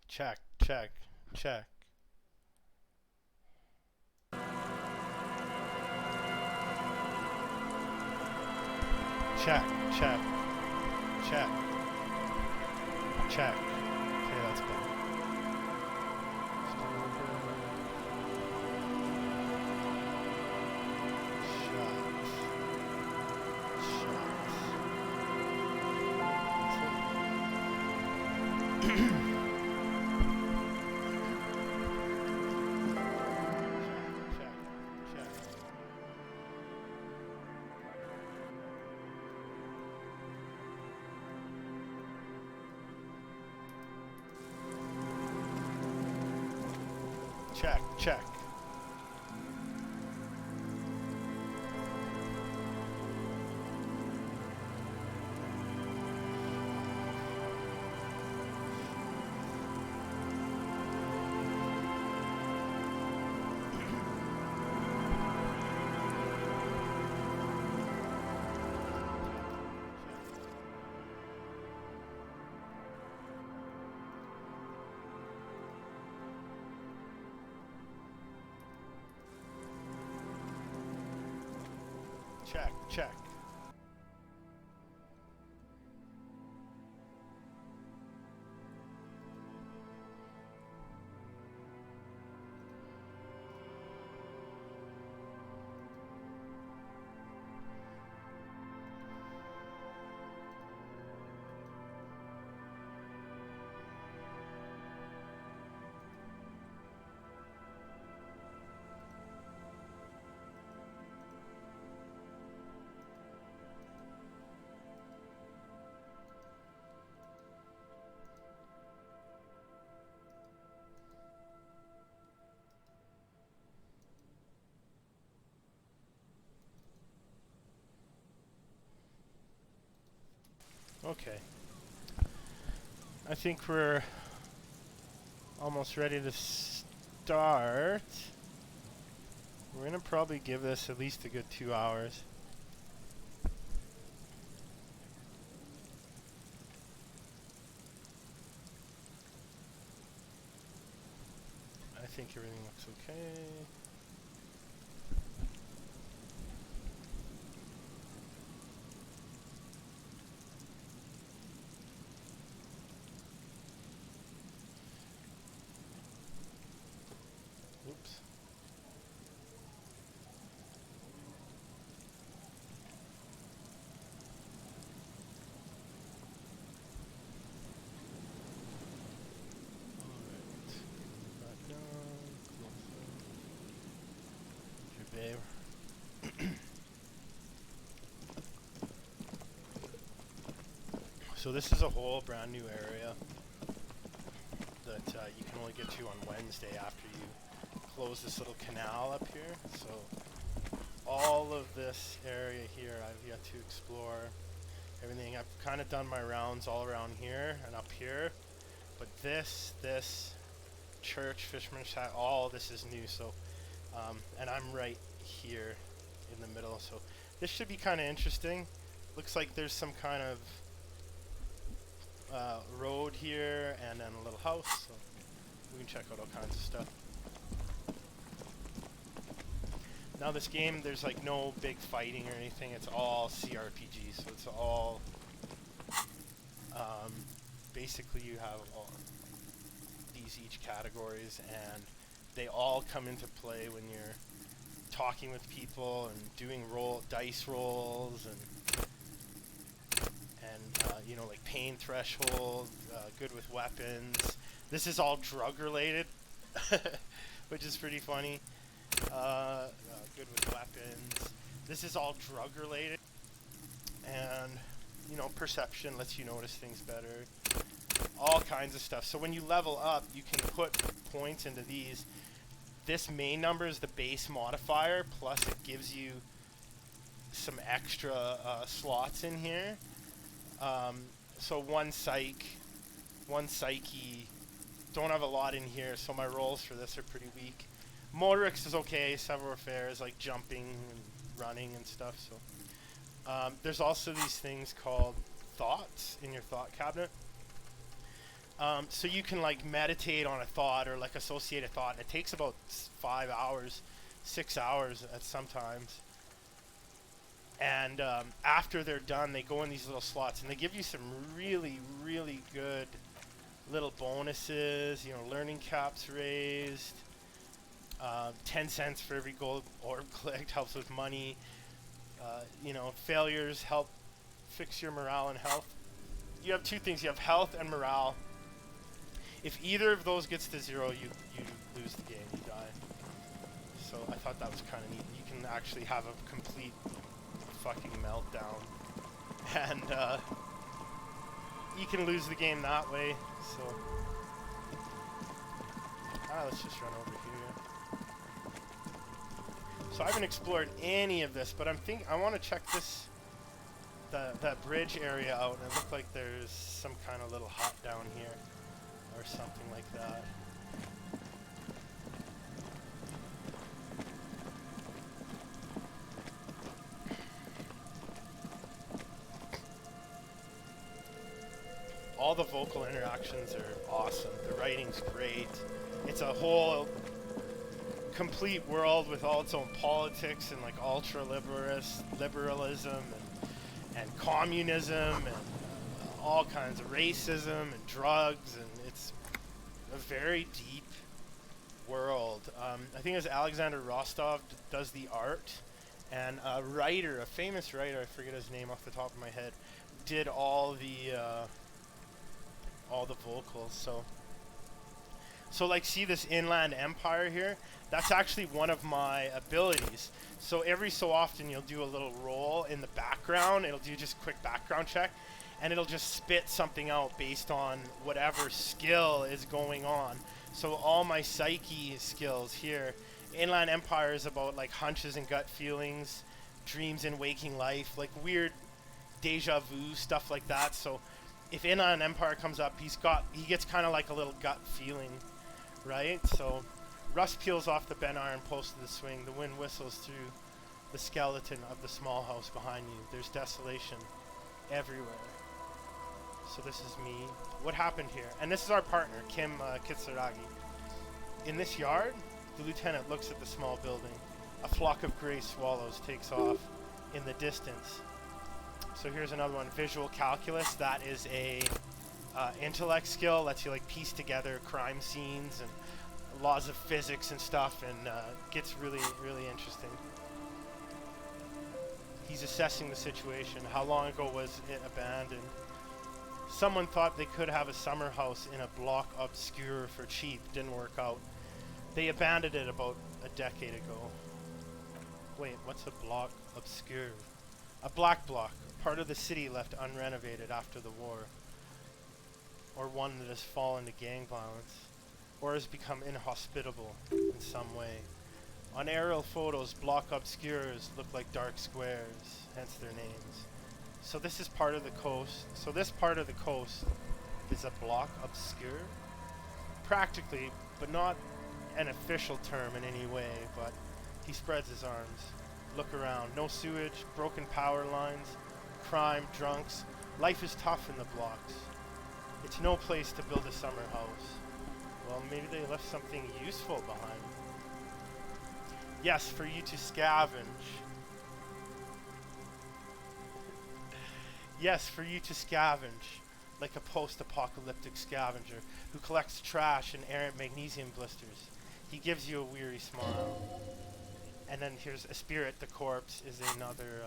Check, check, check. Check, check, check, check. Okay, that's better. Check, check. Check, check. Okay. I think we're almost ready to start. We're gonna probably give this at least a good 2 hours. I think everything looks okay. Oops. So this is a whole brand new area that you can only get to on Wednesday after you close this little canal up here. So all of this area here I've yet to explore. Everything, I've kind of done my rounds all around here and up here. But this church, Fisherman's Hut, all this is new. So, and I'm right here in the middle. So this should be kind of interesting. Looks like there's some kind of road here and then a little house, so we can check out all kinds of stuff. Now this game, there's like no big fighting or anything, it's all CRPG, so it's all basically you have all these each categories and they all come into play when you're talking with people and doing dice rolls and you know, like pain threshold, good with weapons. This is all drug related, which is pretty funny. Good with weapons. This is all drug related, and you know, perception lets you notice things better. All kinds of stuff. So when you level up, you can put points into these. This main number is the base modifier, plus it gives you some extra slots in here. So one psyche, don't have a lot in here, so my rolls for this are pretty weak. Motorix is okay, savoir-faire is like jumping and running and stuff, so. There's also these things called thoughts in your thought cabinet. So you can like meditate on a thought or like associate a thought, and it takes about 5 hours, 6 hours at sometimes. And after they're done, they go in these little slots, and they give you some really, really good little bonuses. You know, learning caps raised, 10 cents for every gold orb clicked helps with money. You know, failures help fix your morale and health. You have two things. You have health and morale. If either of those gets to 0, you lose the game. You die. So I thought that was kind of neat. You can actually have a complete fucking meltdown, and you can lose the game that way. So let's just run over here. So I haven't explored any of this, but I want to check this that bridge area out, and it looked like there's some kind of little hut down here or something like that. All the vocal interactions are awesome. The writing's great. It's a whole complete world with all its own politics and like liberalism and communism and all kinds of racism and drugs, and it's a very deep world. I think it's Alexander Rostov does the art, and a famous writer, I forget his name off the top of my head, did all the vocals. So like, see this Inland Empire here? That's actually one of my abilities. So every so often you'll do a little roll in the background. It'll do just a quick background check, and it'll just spit something out based on whatever skill is going on. So all my psyche skills here. Inland Empire is about like hunches and gut feelings, dreams and waking life, like weird deja vu stuff like that. So if Inland Empire comes up, he gets kind of like a little gut feeling, right? So rust peels off the bent iron post of the swing. The wind whistles through the skeleton of the small house behind you. There's desolation everywhere. So this is me. What happened here? And this is our partner, Kim Kitsuragi. In this yard, the lieutenant looks at the small building. A flock of gray swallows takes off in the distance. So here's another one, visual calculus. That is a intellect skill. Lets you like piece together crime scenes and laws of physics and stuff, and gets really, really interesting. He's assessing the situation. How long ago was it abandoned? Someone thought they could have a summer house in a block obscure for cheap. Didn't work out. They abandoned it about a decade ago. Wait, what's a block obscure? A black block, part of the city left unrenovated after the war. Or one that has fallen to gang violence. Or has become inhospitable in some way. On aerial photos, block obscures look like dark squares, hence their names. So this is part of the coast. So this part of the coast is a block obscure? Practically, but not an official term in any way, but he spreads his arms. Look around. No sewage, broken power lines, crime, drunks. Life is tough in the blocks. It's no place to build a summer house. Well, maybe they left something useful behind. Yes, for you to scavenge. Yes, for you to scavenge, like a post-apocalyptic scavenger who collects trash and errant magnesium blisters. He gives you a weary smile. And then here's a spirit. The corpse is another,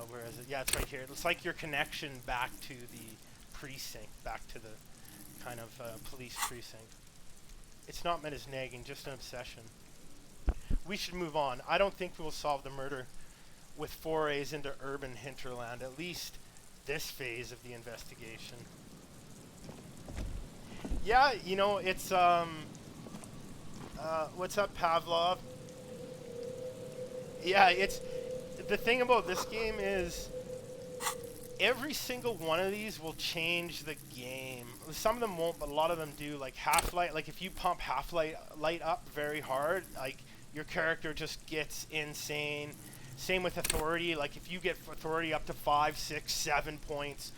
where is it? Yeah, it's right here. It's like your connection back to the precinct, back to the kind of police precinct. It's not meant as nagging, just an obsession. We should move on. I don't think we will solve the murder with forays into urban hinterland, at least this phase of the investigation. Yeah, you know, it's, what's up, Pavlov? Yeah, it's, the thing about this game is every single one of these will change the game. Some of them won't, but a lot of them do. Like Half-Light, like if you pump Half-Light up very hard, like your character just gets insane. Same with Authority. Like if you get Authority up to 5, 6, 7 points,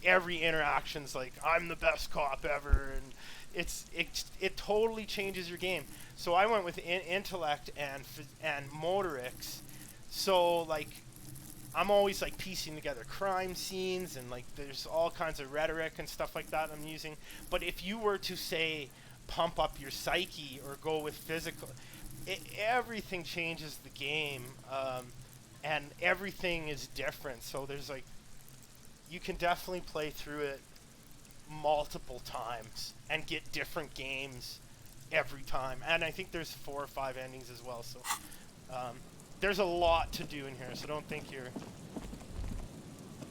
every interaction's like, I'm the best cop ever, and it totally changes your game. So I went with intellect and motorics. So like, I'm always like piecing together crime scenes, and like there's all kinds of rhetoric and stuff like that I'm using. But if you were to say pump up your psyche or go with physical, everything changes the game, and everything is different. So there's like, you can definitely play through it multiple times and get different games every time. And I think there's 4 or 5 endings as well. So there's a lot to do in here. So don't think you're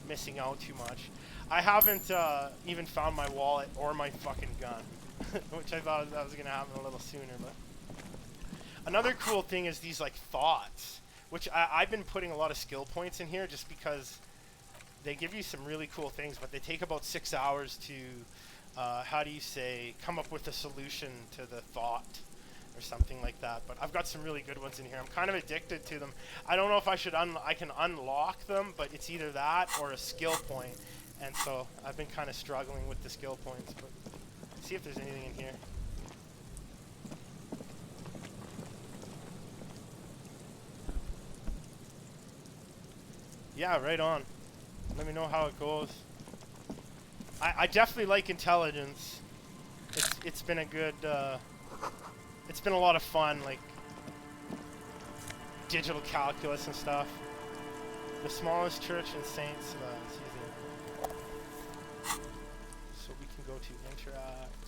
missing out too much. I haven't even found my wallet or my fucking gun, which I thought that was gonna happen a little sooner. But another cool thing is these like thoughts, which I've been putting a lot of skill points in here just because they give you some really cool things, but they take about 6 hours to, how do you say, come up with a solution to the thought or something like that. But I've got some really good ones in here. I'm kind of addicted to them. I don't know if I should I can unlock them, but it's either that or a skill point. And so I've been kind of struggling with the skill points, but let's see if there's anything in here. Yeah, right on. Let me know how it goes. I definitely like intelligence. It's been a good, it's been a lot of fun, like digital calculus and stuff. The smallest church in Saints, it's easy. So we can go to interact.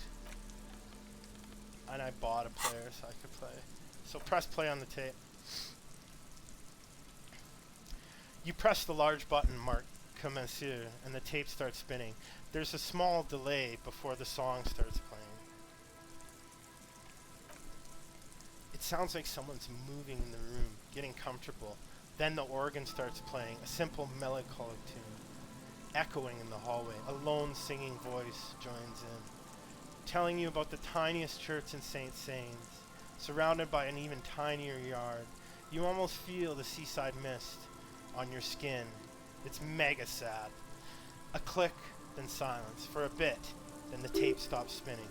And I bought a player so I could play. So press play on the tape. You press the large button marked Commencer and the tape starts spinning. There's a small delay before the song starts playing. It sounds like someone's moving in the room, getting comfortable. Then the organ starts playing, a simple melancholic tune, echoing in the hallway. A lone singing voice joins in, telling you about the tiniest church in St. Sains, surrounded by an even tinier yard. You almost feel the seaside mist on your skin. It's mega sad. A click, then silence. For a bit, then the tape stops spinning.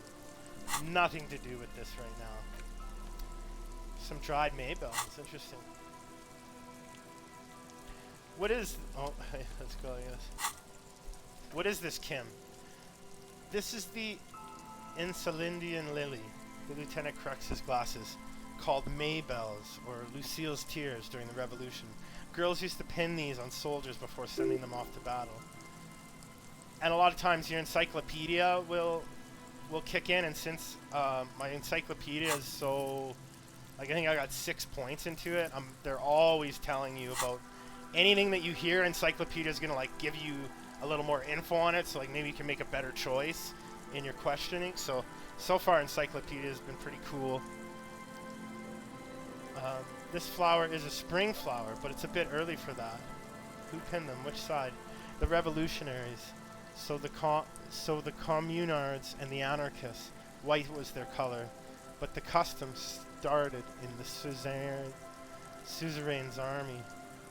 Nothing to do with this right now. Some dried maybell. It's interesting. What is... Oh, let's go, I guess. What is this, Kim? This is the Insulindian lily, the Lieutenant Crux's glasses, called maybells, or Lucille's tears during the Revolution. Girls used to pin these on soldiers before sending them off to battle. And a lot of times your encyclopedia will kick in, and since my encyclopedia is so... Like, I think I got 6 points into it, they're always telling you about anything that you hear. Encyclopedia is going to, like, give you a little more info on it, so, like, maybe you can make a better choice in your questioning. So far, encyclopedia has been pretty cool. This flower is a spring flower, but it's a bit early for that. Who pinned them? Which side? The revolutionaries. So the communards and the anarchists. White was their color. But the custom started in the suzerain's army,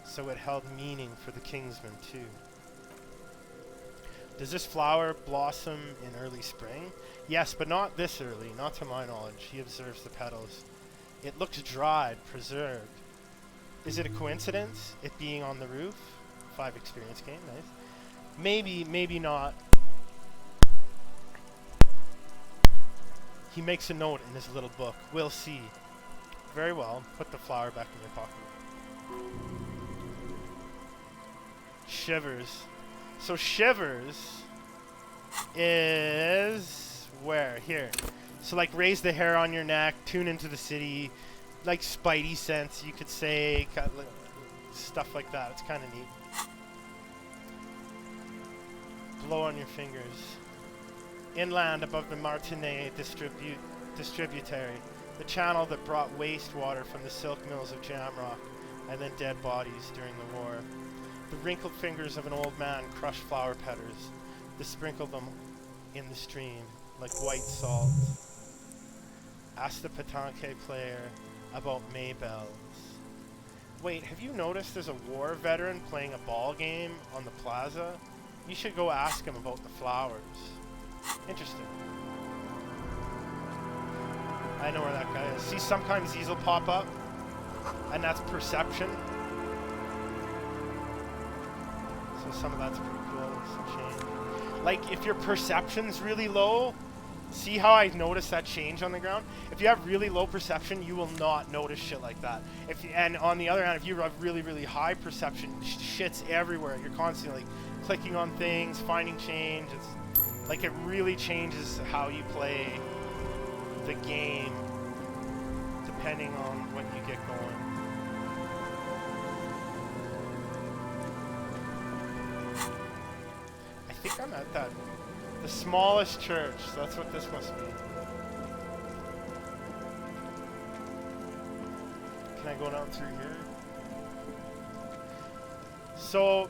so it held meaning for the kingsmen too. Does this flower blossom in early spring? Yes, but not this early, not to my knowledge. He observes the petals. It looks dried, preserved. Is it a coincidence, it being on the roof? 5 experience game, nice. Maybe, maybe not. He makes a note in his little book. We'll see. Very well. Put the flower back in your pocket. Shivers. So Shivers is where? Here. So like raise the hair on your neck, tune into the city, like Spidey sense, you could say, stuff like that. It's kind of neat. Blow on your fingers. Inland above the Martinet distributary, the channel that brought wastewater from the silk mills of Jamrock and then dead bodies during the war. The wrinkled fingers of an old man crush flower petters to sprinkle them in the stream like white salt. Ask the petanque player about maybells. Wait, have you noticed there's a war veteran playing a ball game on the plaza? You should go ask him about the flowers. Interesting. I know where that guy is. See, sometimes these will pop up, and that's perception. So some of that's pretty cool. Some change. Like, if your perception's really low, see how I noticed that change on the ground? If you have really low perception, you will not notice shit like that. And on the other hand, if you have really, really high perception, shit's everywhere. You're constantly clicking on things, finding change. It's like, it really changes how you play the game depending on what you get going. I think I'm at the smallest church, so that's what this must be. Can I go down through here? So,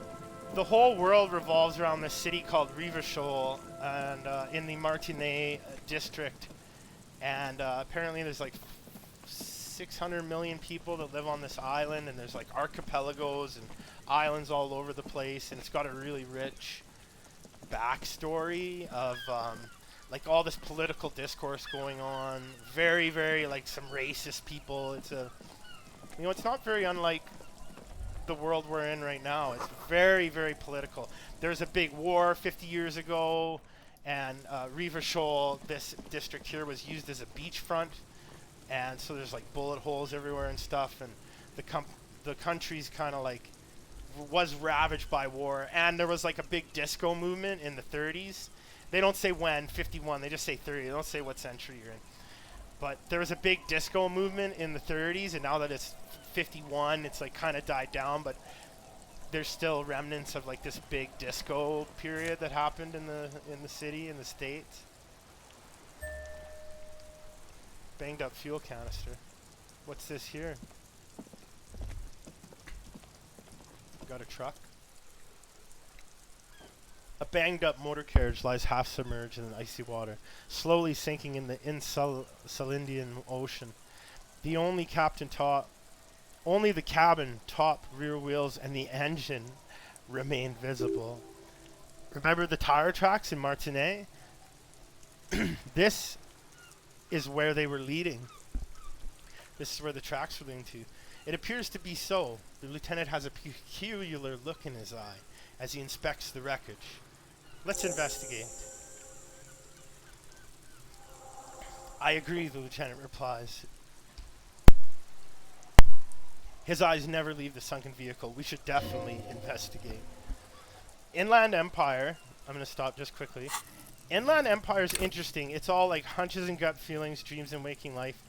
the whole world revolves around this city called Rivachol, and in the Martinez district. And apparently there's like 600 million people that live on this island, and there's like archipelagos and islands all over the place, and it's got a really rich backstory of like all this political discourse going on. Very, very like some racist people. It's it's not very unlike the world we're in right now. It's very, very political. There's a big war 50 years ago, and Rivachol, this district here, was used as a beachfront, and so there's like bullet holes everywhere and stuff, and the country's kind of like was ravaged by war, and there was like a big disco movement in the 30s. They don't say when, 51, they just say 30. They don't say what century you're in. But there was a big disco movement in the 30s, and now that it's 51, it's like kind of died down, but there's still remnants of like this big disco period that happened in the city, in the States. Banged up fuel canister. What's this here? Got a truck. A banged up motor carriage lies half submerged in icy water, slowly sinking in the Indian Ocean. Only the cabin, top, rear wheels, and the engine remain visible. Remember the tire tracks in Martinez? This is where they were leading. This is where the tracks were leading to. It appears to be so. The lieutenant has a peculiar look in his eye as he inspects the wreckage. Let's investigate. I agree, the lieutenant replies. His eyes never leave the sunken vehicle. We should definitely investigate. Inland Empire. I'm going to stop just quickly. Inland Empire is interesting. It's all like hunches and gut feelings, dreams and waking life.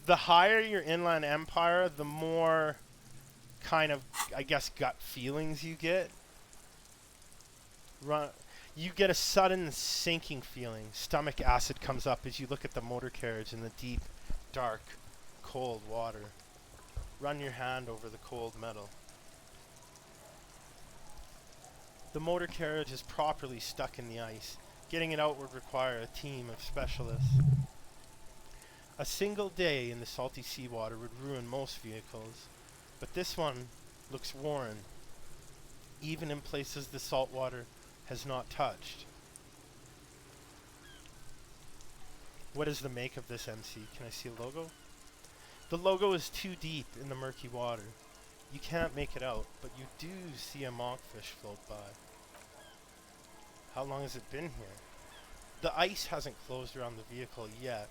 The higher your Inland Empire, the more kind of, I guess, gut feelings you get. You get a sudden sinking feeling. Stomach acid comes up as you look at the motor carriage in the deep, dark, cold water. Run your hand over the cold metal. The motor carriage is properly stuck in the ice. Getting it out would require a team of specialists. A single day in the salty seawater would ruin most vehicles, but this one looks worn, even in places the salt water has not touched. What is the make of this MC? Can I see a logo? The logo is too deep in the murky water. You can't make it out, but you do see a monkfish float by. How long has it been here? The ice hasn't closed around the vehicle yet.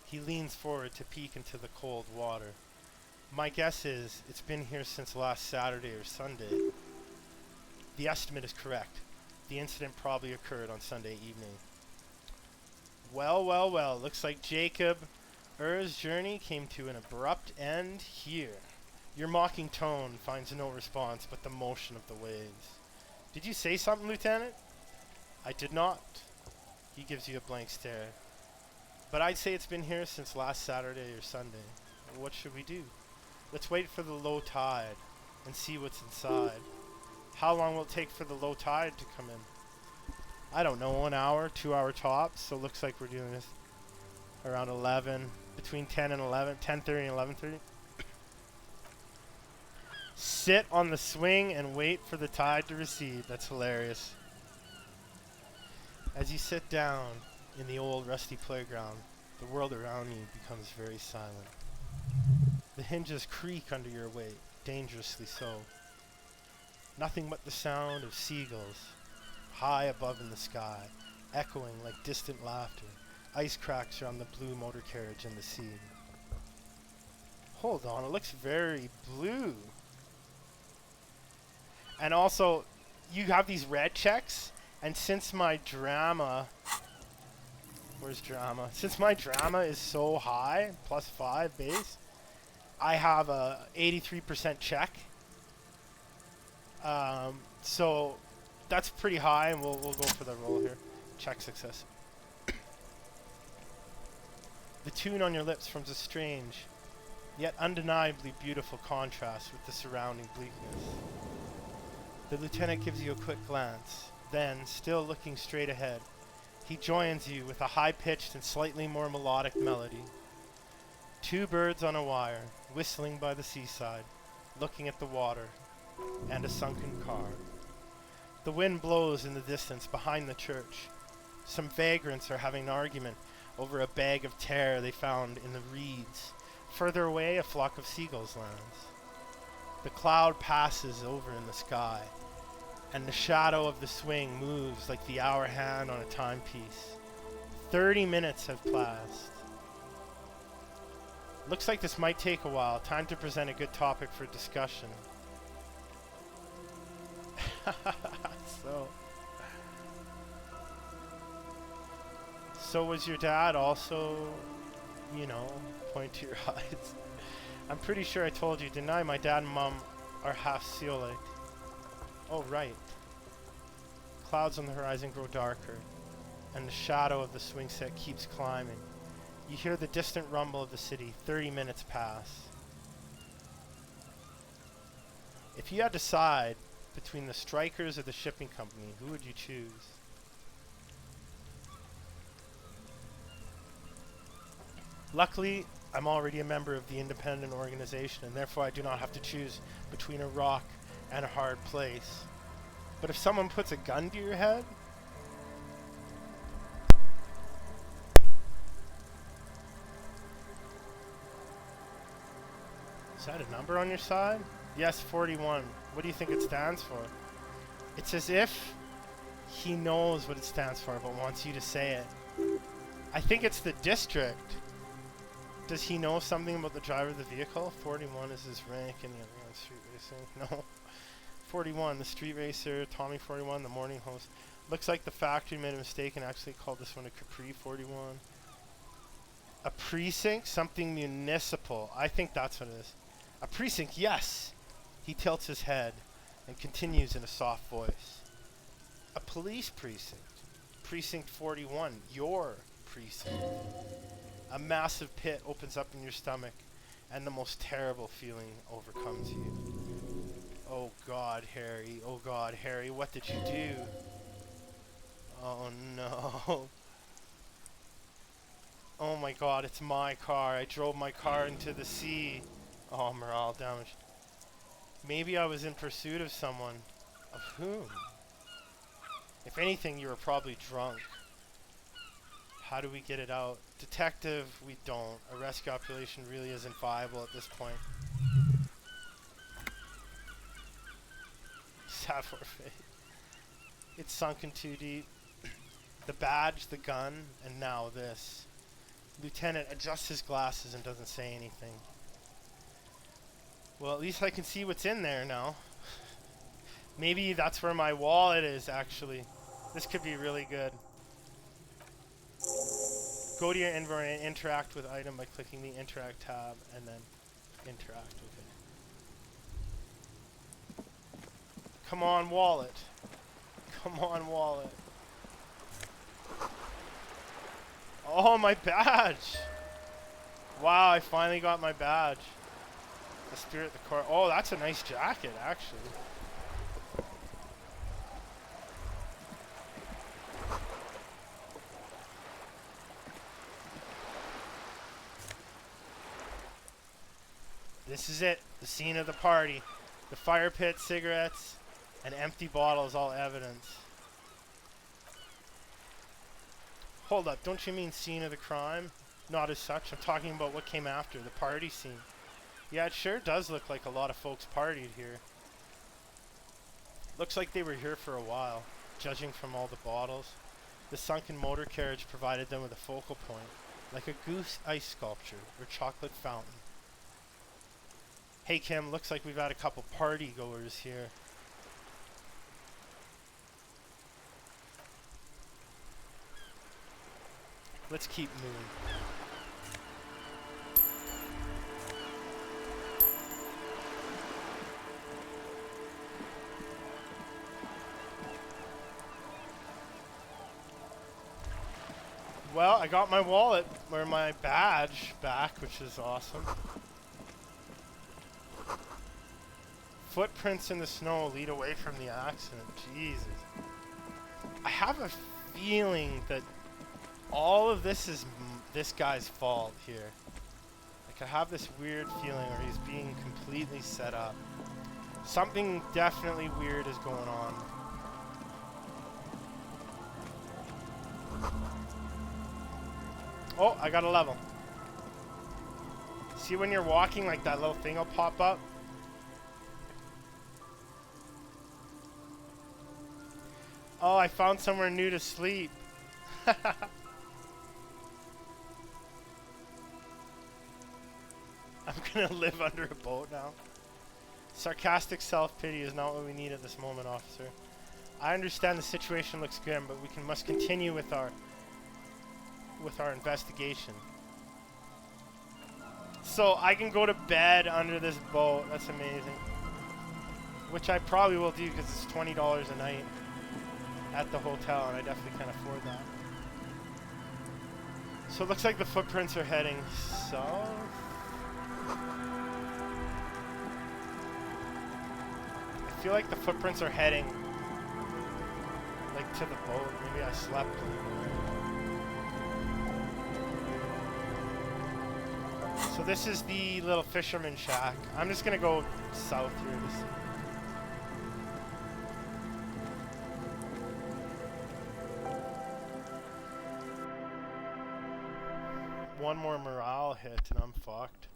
He leans forward to peek into the cold water. My guess is it's been here since last Saturday or Sunday. The estimate is correct. The incident probably occurred on Sunday evening. Well, well, well. Looks like Jacob Er's journey came to an abrupt end here. Your mocking tone finds no response but the motion of the waves. Did you say something, Lieutenant? I did not. He gives you a blank stare. But I'd say it's been here since last Saturday or Sunday. What should we do? Let's wait for the low tide and see what's inside. How long will it take for the low tide to come in? I don't know, 1 hour, 2 hour tops. So it looks like we're doing this around 11, between 10 and 11, 10:30 and 11:30. Sit on the swing and wait for the tide to recede. That's hilarious. As you sit down in the old rusty playground, the world around you becomes very silent. The hinges creak under your weight, dangerously so. Nothing but the sound of seagulls, high above in the sky, echoing like distant laughter. Ice cracks around the blue motor carriage and the sea. Hold on, it looks very blue. And also, you have these red checks, and since my drama... Where's drama? Since my drama is so high, +5 base, I have a 83% check. So that's pretty high, and we'll go for the roll here. Check success. The tune on your lips forms a strange, yet undeniably beautiful contrast with the surrounding bleakness. The lieutenant gives you a quick glance, then, still looking straight ahead, he joins you with a high-pitched and slightly more melodic melody. Two birds on a wire, whistling by the seaside, looking at the water, and a sunken car. The wind blows in the distance behind the church. Some vagrants are having an argument over a bag of tear they found in the reeds. Further away, a flock of seagulls lands. The cloud passes over in the sky, and the shadow of the swing moves like the hour hand on a timepiece. 30 minutes have passed. Looks like this might take a while. Time to present a good topic for discussion. So was your dad also, you know, point to your eyes? I'm pretty sure I told you, didn't I? My dad and mom are half Seolite. Oh, right. Clouds on the horizon grow darker, and the shadow of the swing set keeps climbing. You hear the distant rumble of the city. 30 minutes pass. If you had to decide between the strikers or the shipping company, who would you choose? Luckily, I'm already a member of the independent organization, and therefore I do not have to choose between a rock and a hard place. But if someone puts a gun to your head, is that a number on your side? Yes, 41. What do you think it stands for? It's as if he knows what it stands for but wants you to say it. I think it's the district. Does he know something about the driver of the vehicle? 41 is his rank in the street racing. No. 41, the street racer, Tommy 41, the morning host. Looks like the factory made a mistake and actually called this one a Capri 41. A precinct? Something municipal. I think that's what it is. A precinct, yes! He tilts his head and continues in a soft voice. A police precinct. Precinct 41. Your precinct. A massive pit opens up in your stomach, and the most terrible feeling overcomes you. Oh God, Harry. Oh God, Harry. What did you do? Oh no. Oh my God, it's my car. I drove my car into the sea. Oh, morale damage. Maybe I was in pursuit of someone. Of whom? If anything, you were probably drunk. How do we get it out? Detective, we don't. A rescue operation really isn't viable at this point. Sad forfeit. It's sunken too deep. The badge, the gun, and now this. Lieutenant adjusts his glasses and doesn't say anything. Well, at least I can see what's in there now. Maybe that's where my wallet is, actually. This could be really good. Go to your inventory and interact with item by clicking the interact tab and then interact with it. Come on, wallet. Come on, wallet. Oh, my badge. Wow, I finally got my badge. The spirit, the car. Oh, that's a nice jacket, actually. This is it, the scene of the party. The fire pit, cigarettes, and empty bottles, all evidence. Hold up, don't you mean scene of the crime? Not as such, I'm talking about what came after, the party scene. Yeah, it sure does look like a lot of folks partied here. Looks like they were here for a while, judging from all the bottles. The sunken motor carriage provided them with a focal point, like a goose ice sculpture or chocolate fountain. Hey Kim, looks like we've had a couple party goers here. Let's keep moving. Well, I got my wallet, or my badge back, which is awesome. Footprints in the snow lead away from the accident. Jesus. I have a feeling that all of this is this guy's fault here. Like, I have this weird feeling where he's being completely set up. Something definitely weird is going on. Oh, I got a level. See when you're walking, like that little thing will pop up? Oh, I found somewhere new to sleep. I'm gonna live under a boat now. Sarcastic self-pity is not what we need at this moment, officer. I understand the situation looks grim, but we must continue with our investigation. So I can go to bed under this boat. That's amazing. Which I probably will do because it's $20 a night at the hotel, and I definitely can't afford that. So it looks like the footprints are heading south. I feel like the footprints are heading like to the boat. Maybe I slept. So this is the little fisherman shack. I'm just gonna go south here. One more morale hit and I'm fucked.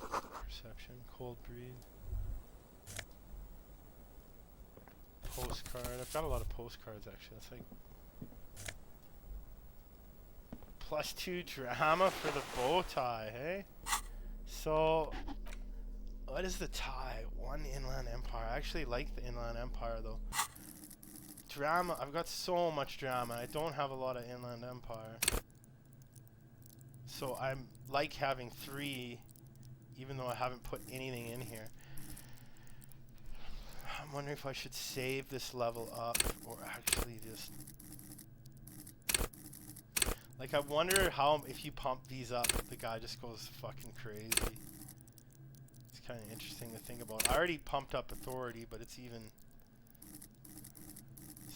Perception, cold breed. Postcard. I've got a lot of postcards actually. That's like +2 drama for the bow tie, hey? So what is the tie? 1 Inland Empire. I actually like the Inland Empire though. Drama. I've got so much drama. I don't have a lot of Inland Empire. So I'm like having 3 even though I haven't put anything in here. I'm wondering if I should save this level up or actually just... Like, I wonder how, if you pump these up, the guy just goes fucking crazy. It's kind of interesting to think about. I already pumped up authority, but it's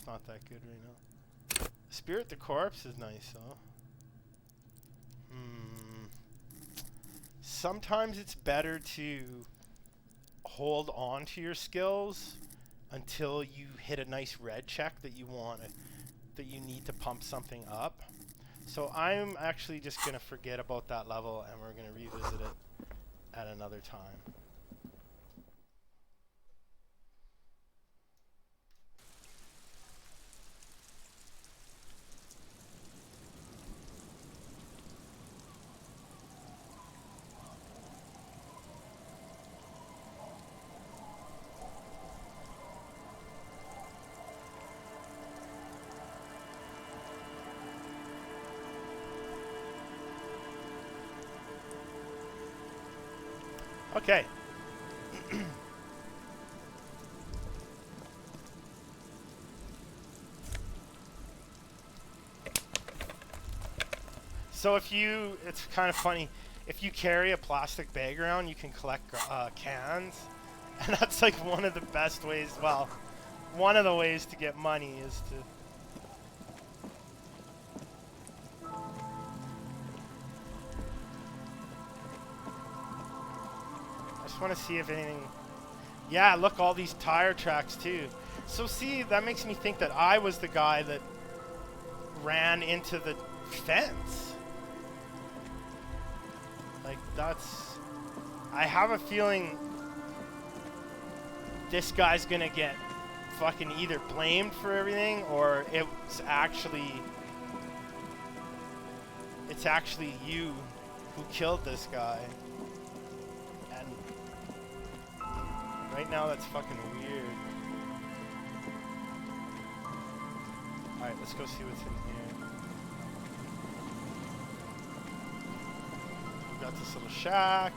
not that good right now. Spirit the Corpse is nice, though. Sometimes it's better to hold on to your skills until you hit a nice red check that you need to pump something up. So I'm actually just going to forget about that level and we're going to revisit it at another time. Okay. So it's kind of funny, if you carry a plastic bag around, you can collect cans, and that's like one of the best ways, well, one of the ways to get money is to just want to see if anything... Yeah, look, all these tire tracks too. So see, that makes me think that I was the guy that ran into the fence. Like, that's... I have a feeling this guy's gonna get fucking either blamed for everything, or it's actually you who killed this guy. And right now that's fucking weird. Alright, let's go see what's in here. We've got this little shack.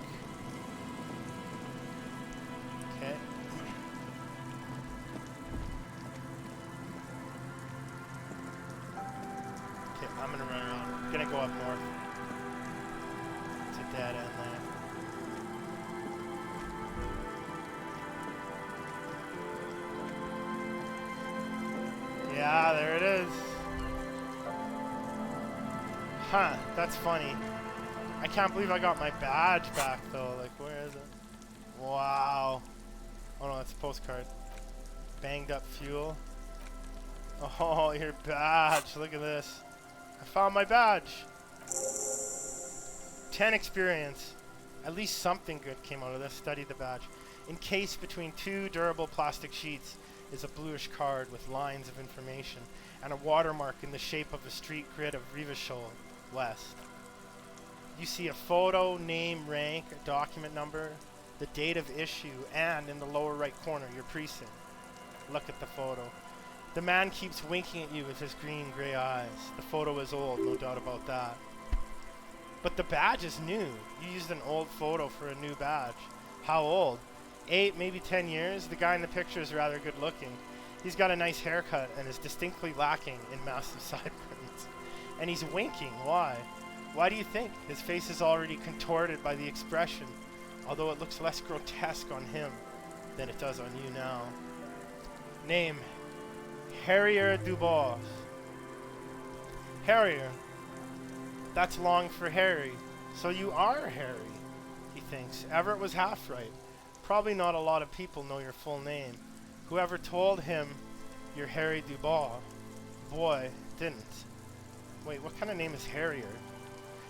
Okay. Okay, I'm gonna run around. I'm gonna go up north. It's a dead end there. Yeah, there it is. Huh, that's funny. I can't believe I got my badge back though. Like, where is it? Wow. Oh no, that's a postcard. Banged up fuel. Oh, your badge. Look at this. I found my badge. 10 experience. At least something good came out of this. Study the badge. Encased between two durable plastic sheets is a bluish card with lines of information and a watermark in the shape of a street grid of Rivachol West. You see a photo, name, rank, a document number, the date of issue, and in the lower right corner, your precinct. Look at the photo. The man keeps winking at you with his green-gray eyes. The photo is old, no doubt about that. But the badge is new. You used an old photo for a new badge. How old? 8, maybe 10 years? The guy in the picture is rather good looking. He's got a nice haircut and is distinctly lacking in massive sideburns. And he's winking. Why? Why do you think? His face is already contorted by the expression, although it looks less grotesque on him than it does on you now. Name: Harrier Dubois. Harrier. That's long for Harry. So you are Harry, he thinks. Everett was half right. Probably not a lot of people know your full name. Whoever told him you're Harry Dubois, boy, didn't. Wait, what kind of name is Harrier?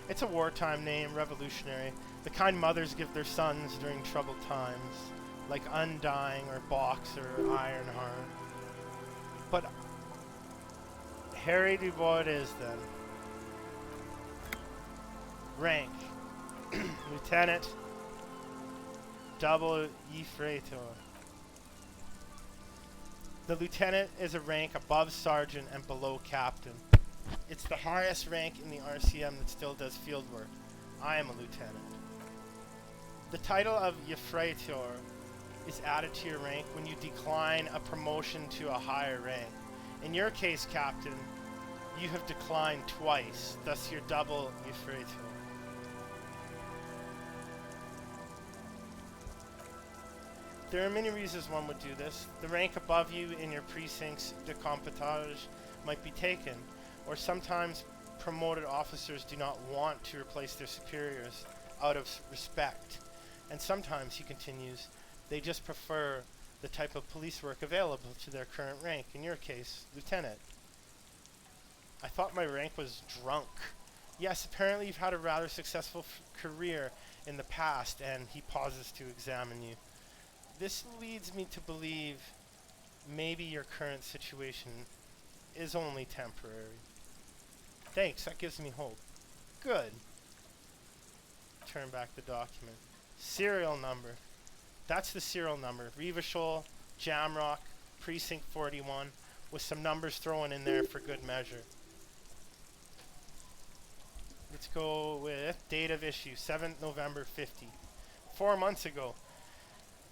It's a wartime name, revolutionary. The kind mothers give their sons during troubled times, like Undying or Boxer or Ironheart. But Harry Dubois it is then. Rank: Lieutenant Double Yfretor. The lieutenant is a rank above sergeant and below captain. It's the highest rank in the RCM that still does field work. I am a lieutenant. The title of Yfretor is added to your rank when you decline a promotion to a higher rank. In your case, Captain, you have declined twice, thus you're double Yfretor. There are many reasons one would do this. The rank above you in your precinct's de compétage might be taken, or sometimes promoted officers do not want to replace their superiors out of respect. And sometimes, he continues, they just prefer the type of police work available to their current rank, in your case, lieutenant. I thought my rank was drunk. Yes, apparently you've had a rather successful career in the past, and he pauses to examine you. This leads me to believe maybe your current situation is only temporary. Thanks, that gives me hope. Good. Turn back the document. Serial number. That's the serial number. Rivachol, Jamrock, Precinct 41, with some numbers thrown in there for good measure. Let's go with date of issue, 7th November 50. 4 months ago.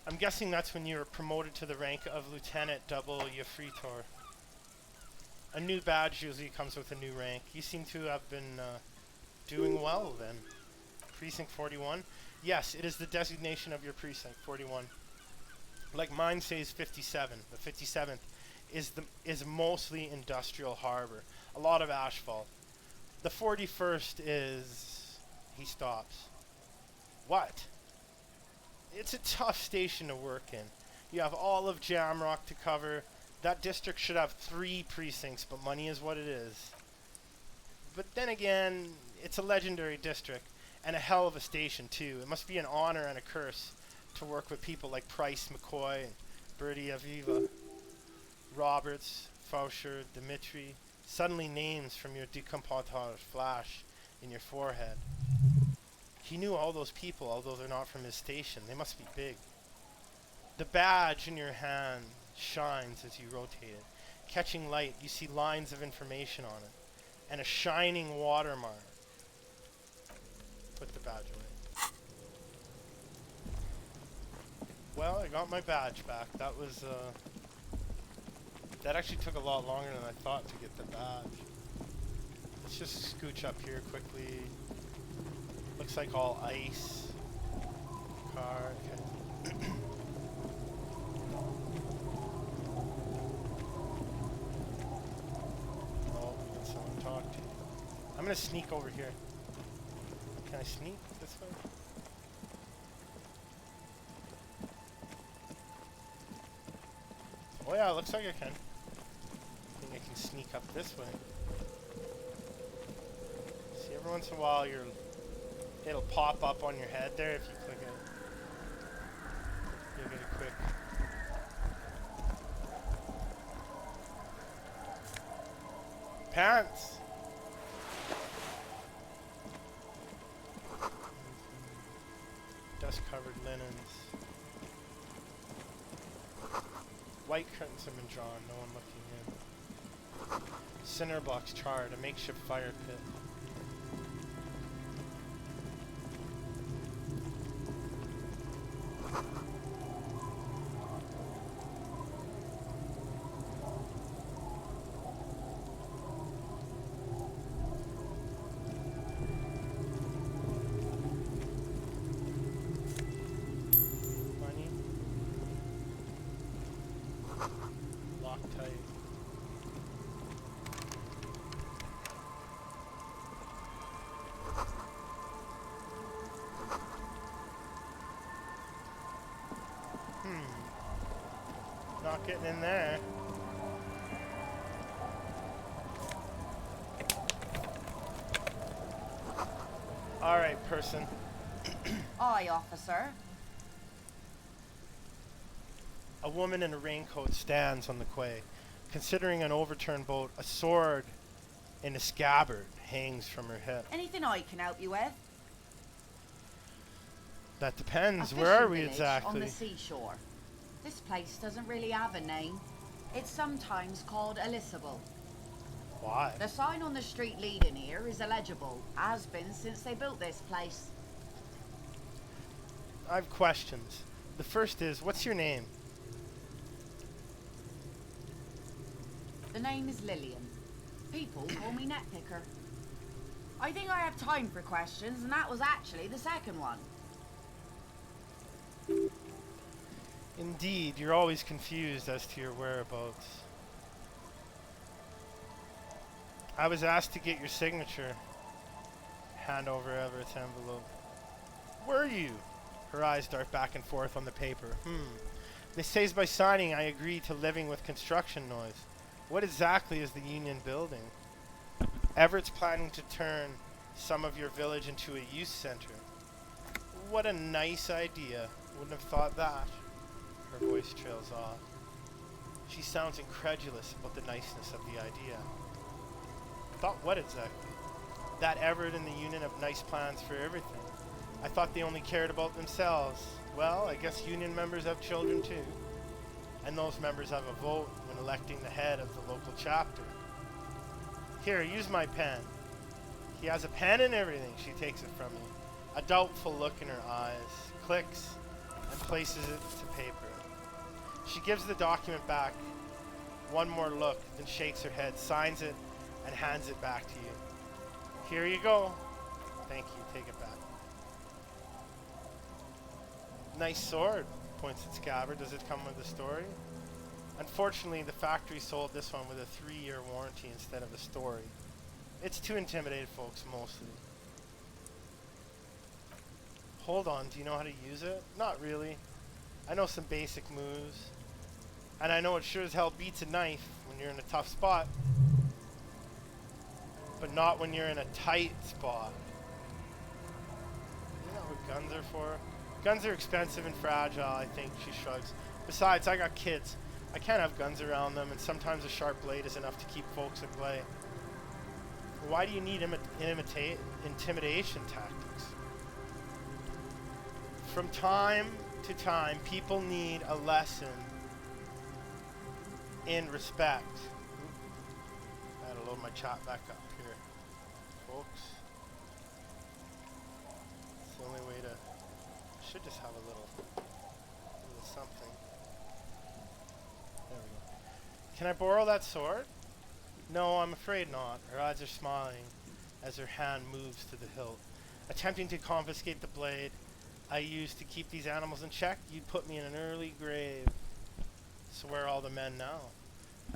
I'm guessing that's when you were promoted to the rank of Lieutenant Double Yfretor. A new badge usually comes with a new rank. You seem to have been doing well then. Precinct 41? Yes, it is the designation of your precinct, 41. Like mine says 57. The 57th is mostly industrial harbor. A lot of asphalt. The 41st is... He stops. What? It's a tough station to work in. You have all of Jamrock to cover. That district should have 3 precincts, but money is what it is. But then again, it's a legendary district, and a hell of a station too. It must be an honor and a curse to work with people like Price, McCoy, and Bertie Aviva, Roberts, Faucher, Dimitri. Suddenly names from your decompotage flash in your forehead. He knew all those people, although they're not from his station. They must be big. The badge in your hand shines as you rotate it. Catching light, you see lines of information on it, and a shining watermark. Put the badge away. Well, I got my badge back. That was, that actually took a lot longer than I thought to get the badge. Let's just scooch up here quickly. Looks like all ice. Car, okay. Oh, we got someone to talk to. I'm gonna sneak over here. Can I sneak this way? Oh yeah, it looks like I can. I think I can sneak up this way. See, every once in a while it'll pop up on your head there if you click it. You'll get a quick. Pants! Dust-covered linens. White curtains have been drawn, no one looking in. Cinder blocks charred, a makeshift fire pit. Money. Loctite. Not getting in there. All right, person. Aye, officer. A woman in a raincoat stands on the quay. Considering an overturned boat, a sword in a scabbard hangs from her hip. Anything I can help you with? That depends. A Where are we fishing village exactly? on the seashore. This place doesn't really have a name. It's sometimes called Elysium. Why? The sign on the street leading here is illegible. Has been since they built this place. I have questions. The first is, what's your name? The name is Lillian. People call me Netpicker. I think I have time for questions, and that was actually the second one. Indeed, you're always confused as to your whereabouts. I was asked to get your signature. Hand over Everett's envelope. Were you? Her eyes dart back and forth on the paper. This says by signing I agree to living with construction noise. What exactly is the Union building? Everett's planning to turn some of your village into a youth center. What a nice idea. Wouldn't have thought that. Her voice trails off. She sounds incredulous about the niceness of the idea. Thought what exactly? That Everett and the Union have nice plans for everything. I thought they only cared about themselves. Well, I guess Union members have children too. And those members have a vote when electing the head of the local chapter. Here, use my pen. He has a pen and everything. She takes it from me. A doubtful look in her eyes. Clicks and places it to paper. She gives the document back. One more look, then shakes her head, signs it, and hands it back to you. Here you go. Thank you. Take it back. Nice sword, points at scabbard. Does it come with a story? Unfortunately, the factory sold this one with a 3-year warranty instead of a story. It's to intimidate folks mostly. Hold on, do you know how to use it? Not really. I know some basic moves. And I know it sure as hell beats a knife when you're in a tough spot. But not when you're in a tight spot. You know what guns are for? Guns are expensive and fragile, I think, she shrugs. Besides, I got kids. I can't have guns around them, and sometimes a sharp blade is enough to keep folks at bay. Why do you need intimidation tactics? From time to time, people need a lesson in respect. I gotta load my chat back up here, folks. It's the only way to... should just have a little something. There we go. Can I borrow that sword? No, I'm afraid not. Her eyes are smiling as her hand moves to the hilt. Attempting to confiscate the blade I used to keep these animals in check, you'd put me in an early grave. So where are all the men now?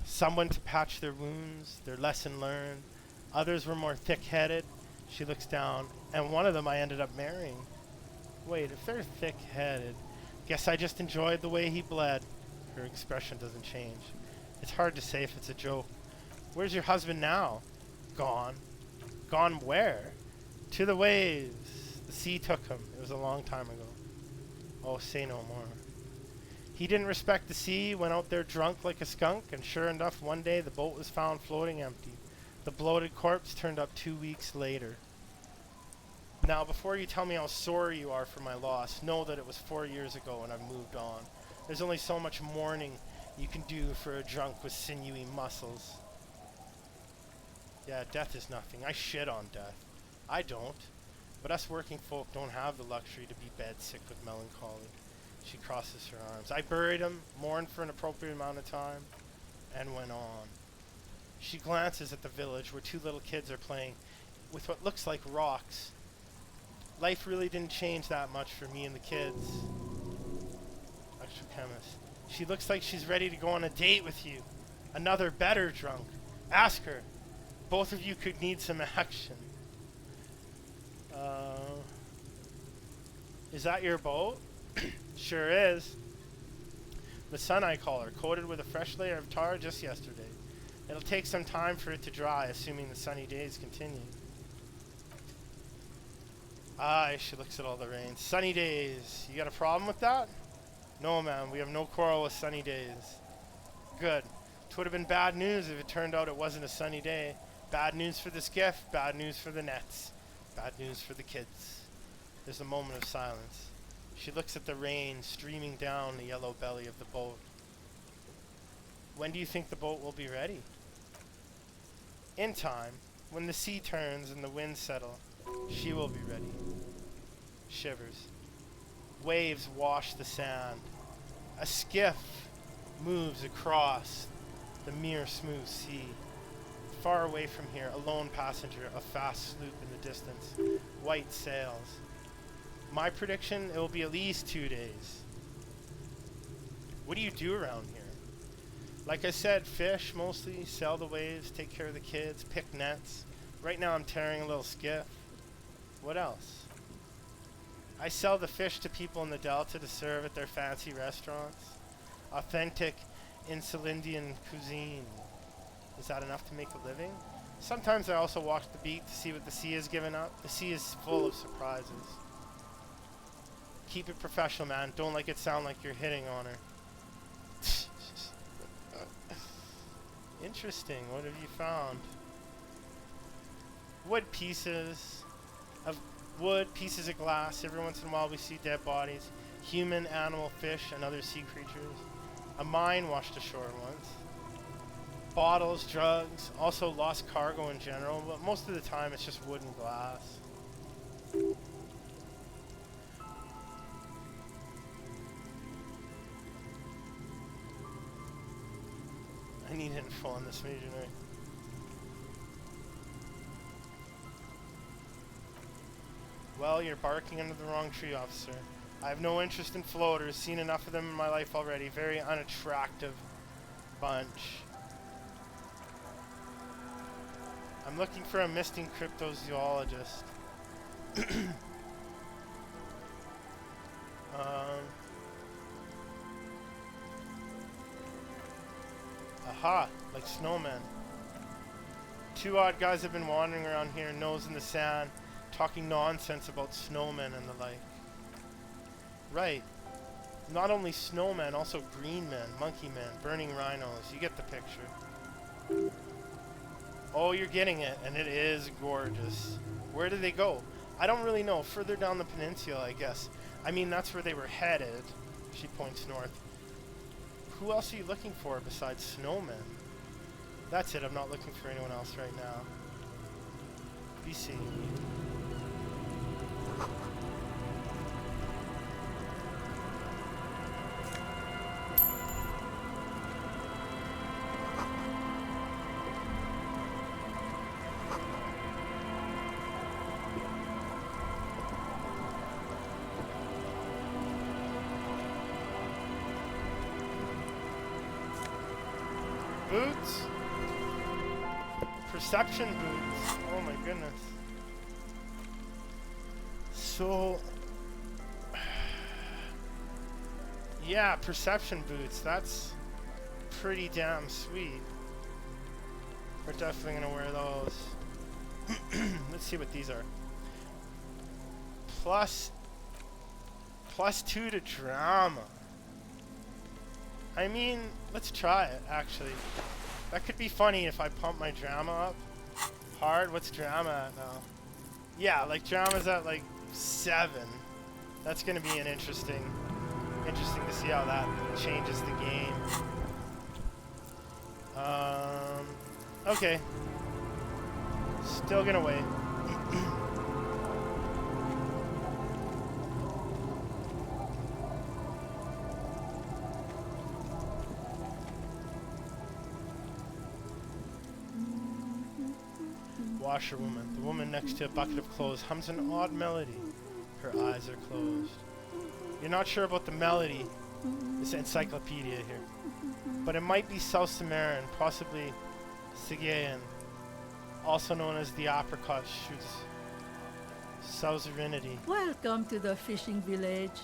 Someone to patch their wounds, their lesson learned. Others were more thick-headed. She looks down, and one of them I ended up marrying. Wait, if they're thick-headed, guess I just enjoyed the way he bled. Her expression doesn't change. It's hard to say if it's a joke. Where's your husband now? Gone. Gone where? To the waves. The sea took him. It was a long time ago. Oh, say no more. He didn't respect the sea, went out there drunk like a skunk, and sure enough, one day the boat was found floating empty. The bloated corpse turned up 2 weeks later. Now, before you tell me how sorry you are for my loss, know that it was 4 years ago and I've moved on. There's only so much mourning you can do for a drunk with sinewy muscles. Yeah, death is nothing. I shit on death. I don't. But us working folk don't have the luxury to be bed sick with melancholy. She crosses her arms. I buried him, mourned for an appropriate amount of time, and went on. She glances at the village where 2 little kids are playing with what looks like rocks. Life really didn't change that much for me and the kids. Electrochemist. She looks like she's ready to go on a date with you. Another better drunk. Ask her. Both of you could need some action. Is that your boat? Sure is. The sun, I call her, coated with a fresh layer of tar just yesterday. It'll take some time for it to dry, assuming the sunny days continue. Aye, she looks at all the rain. Sunny days. You got a problem with that? No, ma'am. We have no quarrel with sunny days. Good. It would have been bad news if it turned out it wasn't a sunny day. Bad news for the skiff, bad news for the nets. Bad news for the kids. There's a moment of silence. She looks at the rain streaming down the yellow belly of the boat. When do you think the boat will be ready? In time. When the sea turns and the winds settle, she will be ready. Shivers. Waves wash the sand. A skiff moves across the mere smooth sea. Far away from here, a lone passenger, a fast sloop in the distance. White sails. My prediction, it will be at least 2 days. What do you do around here? Like I said, fish mostly, sail the waves, take care of the kids, pick nets. Right now I'm tearing a little skiff. What else? I sell the fish to people in the Delta to serve at their fancy restaurants. Authentic Insulindian cuisine. Is that enough to make a living? Sometimes I also walk the beat to see what the sea has given up. The sea is full of surprises. Keep it professional, man. Don't make it sound like you're hitting on her. Interesting. What have you found? Wood pieces of wood, pieces of glass. Every once in a while we see dead bodies. Human, animal, fish, and other sea creatures. A mine washed ashore once. Bottles, drugs, also lost cargo in general, but most of the time it's just wood and glass. I need info on this missionary. Well, you're barking under the wrong tree, officer. I have no interest in floaters, seen enough of them in my life already. Very unattractive bunch. I'm looking for a missing cryptozoologist. Um, aha, like snowmen. Two odd guys have been wandering around here, nose in the sand, talking nonsense about snowmen and the like. Right. Not only snowmen, also green men, monkey men, burning rhinos. You get the picture. Oh, you're getting it, and it is gorgeous. Where did they go? I don't really know. Further down the peninsula, I guess. I mean, that's where they were headed. She points north. Who else are you looking for besides snowmen? That's it. I'm not looking for anyone else right now. BC. Boots? Perception boots. Oh my goodness. So... yeah, perception boots. That's pretty damn sweet. We're definitely gonna wear those. Let's see what these are. Plus 2 to drama. I mean, let's try it, actually. That could be funny if I pump my drama up hard. What's drama at now? Yeah, like drama's at like 7. That's gonna be an interesting to see how that changes the game. Okay. Still gonna wait. Washerwoman. The woman next to a bucket of clothes hums an odd melody. Her eyes are closed. You're not sure about the melody. This encyclopedia here. But it might be South Sumerian, possibly Sigayan, also known as the apricot shoots. Suzerainty. Welcome to the fishing village.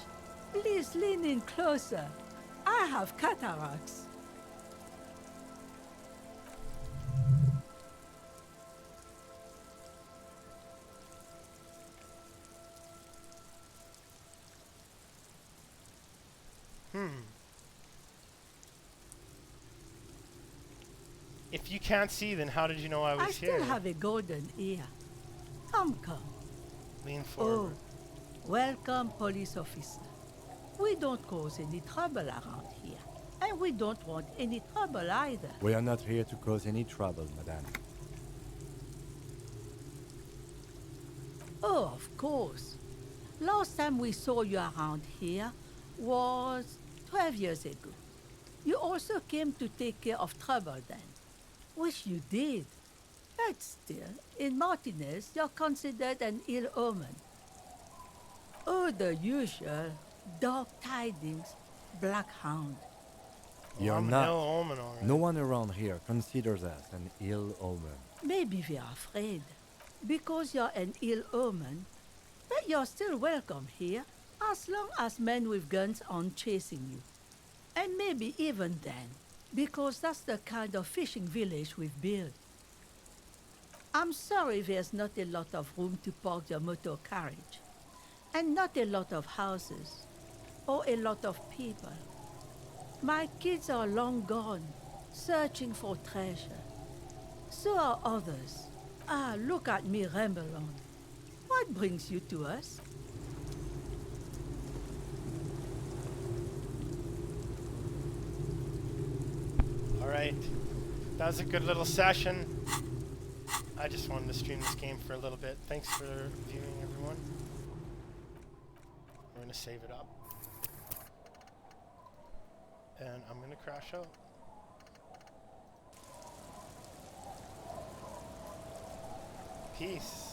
Please lean in closer. I have cataracts. If you can't see, then how did you know I was I here? still have a golden ear. Come. Lean forward. Oh, welcome, police officer. We don't cause any trouble around here. And we don't want any trouble either. We are not here to cause any trouble, madame. Oh, of course. Last time we saw you around here was 12 years ago. You also came to take care of trouble then. Which you did. But still, in Martinez, you're considered an ill omen. Oh, the usual dark tidings, black hound. You're I'm not. an ill omen, all right. No one around here considers us an ill omen. Maybe we are afraid. Because you're an ill omen, but you're still welcome here, as long as men with guns aren't chasing you. And maybe even then, because that's the kind of fishing village we've built. I'm sorry there's not a lot of room to park your motor carriage, and not a lot of houses, or a lot of people. My kids are long gone, searching for treasure. So are others. Ah, look at me ramble on. What brings you to us? Alright. That was a good little session. I just wanted to stream this game for a little bit. Thanks for viewing, everyone. We're going to save it up. And I'm going to crash out. Peace.